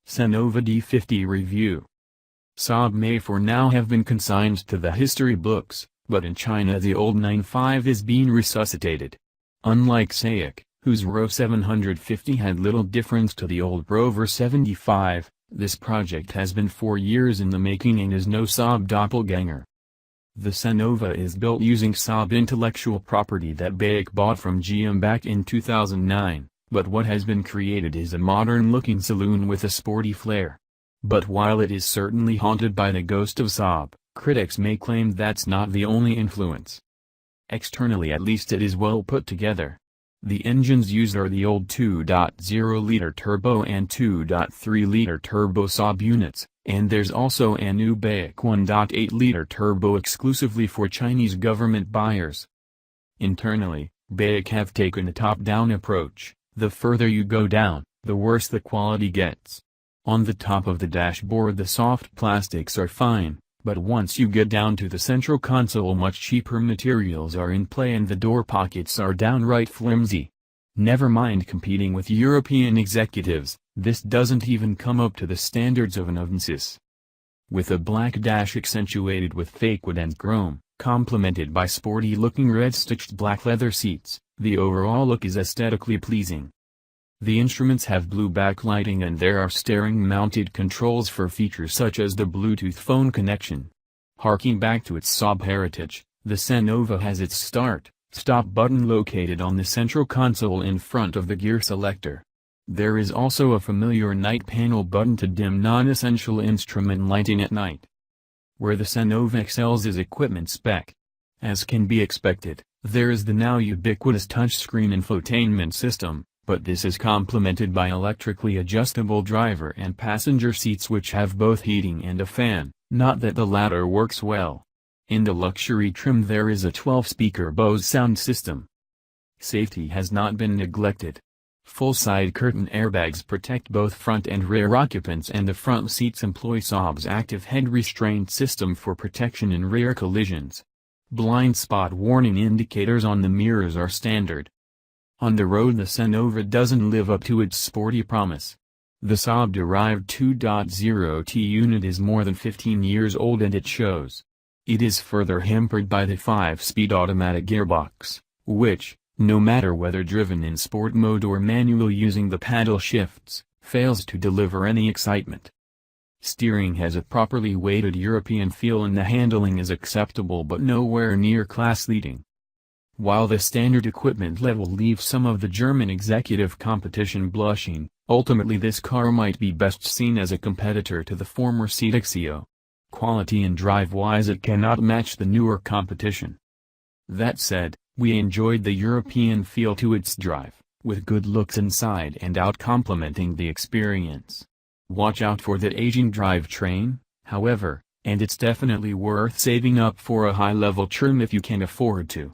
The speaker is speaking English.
Senova D50 Review. Saab may for now have been consigned to the history books, but in China the old 95 is being resuscitated. Unlike SAIC, whose RO 750 had little difference to the old Rover 75, this project has been 4 years in the making and is no Saab doppelganger. The Senova is built using Saab intellectual property that BAIC bought from GM back in 2009, but what has been created is a modern-looking saloon with a sporty flair. But while it is certainly haunted by the ghost of Saab, critics may claim that's not the only influence. Externally at least it is well put together. The engines used are the old 2.0-liter turbo and 2.3-liter turbo Saab units, and there's also a new BAIC 1.8-liter turbo exclusively for Chinese government buyers. Internally, BAIC have taken a top-down approach. The further you go down, the worse the quality gets. On the top of the dashboard the soft plastics are fine, but once you get down to the central console much cheaper materials are in play and the door pockets are downright flimsy. Never mind competing with European executives, this doesn't even come up to the standards of an Avensis. With a black dash accentuated with fake wood and chrome, complemented by sporty-looking red-stitched black leather seats, the overall look is aesthetically pleasing. The instruments have blue backlighting and there are steering-mounted controls for features such as the Bluetooth phone connection. Harking back to its Saab heritage, the Senova has its start-stop button located on the central console in front of the gear selector. There is also a familiar night panel button to dim non-essential instrument lighting at night. Where the Senova excels is equipment spec. As can be expected, there is the now ubiquitous touchscreen infotainment system, but this is complemented by electrically adjustable driver and passenger seats which have both heating and a fan, not that the latter works well. In the luxury trim there is a 12-speaker Bose sound system. Safety has not been neglected. Full side curtain airbags protect both front and rear occupants and the front seats employ Saab's active head restraint system for protection in rear collisions. Blind spot warning indicators on the mirrors are standard. On the road the Senova doesn't live up to its sporty promise. The Saab-derived 2.0T unit is more than 15 years old and it shows. It is further hampered by the 5-speed automatic gearbox, which, no matter whether driven in sport mode or manual using the paddle shifts, fails to deliver any excitement. Steering has a properly weighted European feel and the handling is acceptable but nowhere near class-leading. While the standard equipment level leaves some of the German executive competition blushing, ultimately this car might be best seen as a competitor to the former Cetexeo. Quality and drive-wise it cannot match the newer competition. That said, we enjoyed the European feel to its drive, with good looks inside and out complementing the experience. Watch out for that aging drivetrain, however, and it's definitely worth saving up for a high-level trim if you can afford to.